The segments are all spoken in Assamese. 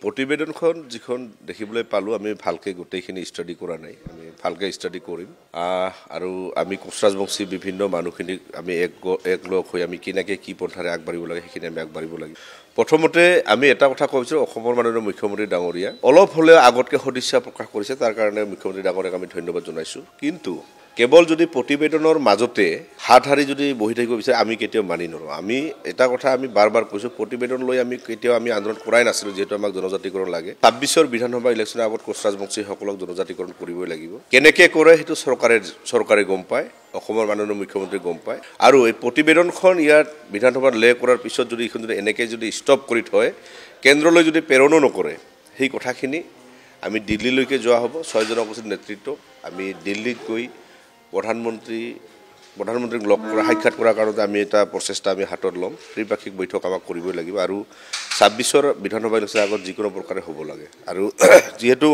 প্ৰতিবেদনখন যিখন দেখিবলৈ পালোঁ আমি ভালকৈ গোটেইখিনি ষ্টাডি কৰা নাই আমি ভালকৈ ষ্টাডি কৰিম আৰু আমি কোচ ৰাজবংশী বিভিন্ন মানুহখিনিক আমি একলগ হৈ আমি কেনেকৈ কি পন্থাৰে আগবাঢ়িব লাগে সেইখিনি আমি আগবাঢ়িব লাগিব প্ৰথমতে আমি এটা কথা কৈছোঁ অসমৰ মাননীয় মুখ্যমন্ত্ৰী ডাঙৰীয়া অলপ হ'লেও আগতকৈ সদিচ্ছা প্ৰকাশ কৰিছে তাৰ কাৰণে মুখ্যমন্ত্ৰী ডাঙৰীয়াক আমি ধন্যবাদ জনাইছোঁ কিন্তু কেৱল যদি প্ৰতিবেদনৰ মাজতে হাত হাৰি যদি বহি থাকিব বিচাৰে আমি কেতিয়াও মানি নলওঁ আমি এটা কথা আমি বাৰ কৈছোঁ প্ৰতিবেদন লৈ আমি কেতিয়াও আমি আন্দোলন কৰাই নাছিলোঁ যিহেতু আমাক জনজাতিকৰণ লাগে ২৬ৰ বিধানসভা ইলেকশ্যনৰ আগত কোচ ৰাজবংশীসকলক জনজাতিকৰণ কৰিবই লাগিব কেনেকৈ কৰে সেইটো চৰকাৰে গম পায় অসমৰ মাননীয় মুখ্যমন্ত্ৰী গম পায় আৰু এই প্ৰতিবেদনখন ইয়াত বিধানসভাত লে কৰাৰ পিছত যদি এইখন যদি এনেকৈ যদি ষ্টপ কৰি থয় কেন্দ্ৰলৈ যদি প্ৰেৰণো নকৰে সেই কথাখিনি আমি দিল্লীলৈকে যোৱা হ'ব ৬ জনগোষ্ঠীৰ নেতৃত্ব আমি দিল্লীত গৈ প্ৰধানমন্ত্ৰীক লগ কৰা সাক্ষাৎ কৰাৰ কাৰণে আমি এটা প্ৰচেষ্টা আমি হাতত ল'ম ত্ৰিপাক্ষিক বৈঠক আমাক কৰিবই লাগিব আৰু ২৬ৰ বিধানসভা ইলেকশ্যনৰ আগত যিকোনো প্ৰকাৰে হ'ব লাগে আৰু যিহেতু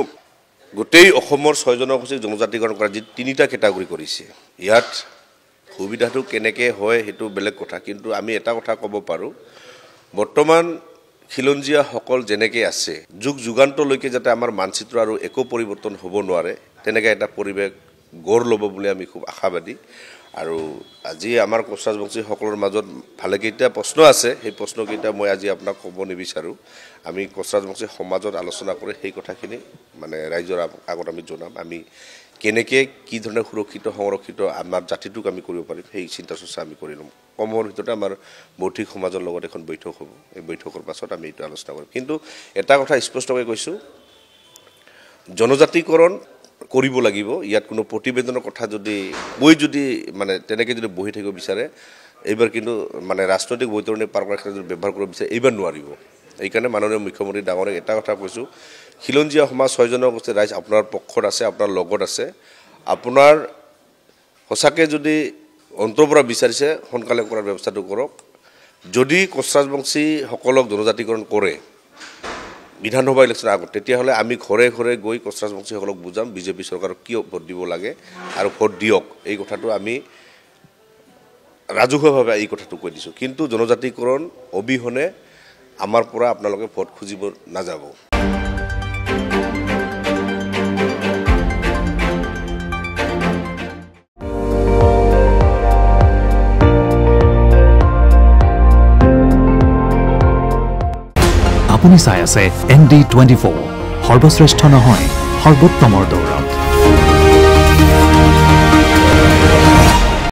গোটেই অসমৰ ৬ জনগোষ্ঠীক জনজাতিকৰণ কৰা যি ৩টা কেটাগৰী কৰিছে ইয়াত সুবিধাটো কেনেকৈ হয় সেইটো বেলেগ কথা কিন্তু আমি এটা কথা ক'ব পাৰোঁ বৰ্তমান খিলঞ্জীয়াসকল যেনেকৈ আছে যুগান্তলৈকে যাতে আমাৰ মানচিত্ৰ আৰু একো পৰিৱৰ্তন হ'ব নোৱাৰে তেনেকৈ এটা পৰিৱেশ গঢ় ল'ব বুলি আমি খুব আশাবাদী আৰু আজি আমাৰ কোচ ৰাজবংশীসকলৰ মাজত ভালেকেইটা প্ৰশ্ন আছে সেই প্ৰশ্নকেইটা মই আজি আপোনাক ক'ব নিবিচাৰোঁ আমি কোচ ৰাজবংশী সমাজত আলোচনা কৰি সেই কথাখিনি মানে ৰাইজৰ আগত আমি জনাম আমি কেনেকৈ কি ধৰণে সুৰক্ষিত সংৰক্ষিত আমাৰ জাতিটোক আমি কৰিব পাৰিম সেই চিন্তা চৰ্চা আমি কৰি ল'ম কম সময়ৰ ভিতৰতে আমাৰ বৌদ্ধিক সমাজৰ লগত এখন বৈঠক হ'ব এই বৈঠকৰ পাছত আমি এইটো আলোচনা কৰিম কিন্তু এটা কথা স্পষ্টকৈ কৈছোঁ জনজাতিকৰণ কৰিব লাগিব ইয়াত কোনো প্ৰতিবেদনৰ কথা যদি মানে তেনেকৈ যদি বহি থাকিব বিচাৰে এইবাৰ কিন্তু মানে ৰাজনৈতিক বৈতৰণি পাৰ কৰাৰ ক্ষেত্ৰত যদি ব্যৱহাৰ কৰিব বিচাৰে এইবাৰ নোৱাৰিব এইকাৰণে মাননীয় মুখ্যমন্ত্ৰী ডাঙৰীয়াক এটা কথা কৈছোঁ খিলঞ্জীয়া সমাজ ৬ জনগোষ্ঠীৰ ৰাইজ আপোনাৰ পক্ষত আছে আপোনাৰ লগত আছে আপোনাৰ সঁচাকৈ যদি অন্তৰৰ পৰা বিচাৰিছে সোনকালে কৰাৰ ব্যৱস্থাটো কৰক যদি কোচ ৰাজবংশীসকলক জনজাতিকৰণ কৰে বিধানসভা ইলেকশ্যনৰ আগত তেতিয়াহ'লে আমি ঘৰে ঘৰে গৈ কোচ ৰাজবংশীসকলক বুজাম বিজেপি চৰকাৰক কিয় ভোট দিব লাগে আৰু ভোট দিয়ক এই কথাটো আমি ৰাজহুৱাভাৱে এই কথাটো কৈ দিছোঁ কিন্তু জনজাতিকৰণ অবিহনে আমাৰ পৰা আপোনালোকে ভোট খুজিব নাযাব আপুনি চাই আছে ND24 সৰ্বশ্ৰেষ্ঠ নহয় সৰ্বোত্তমৰ দৌৰ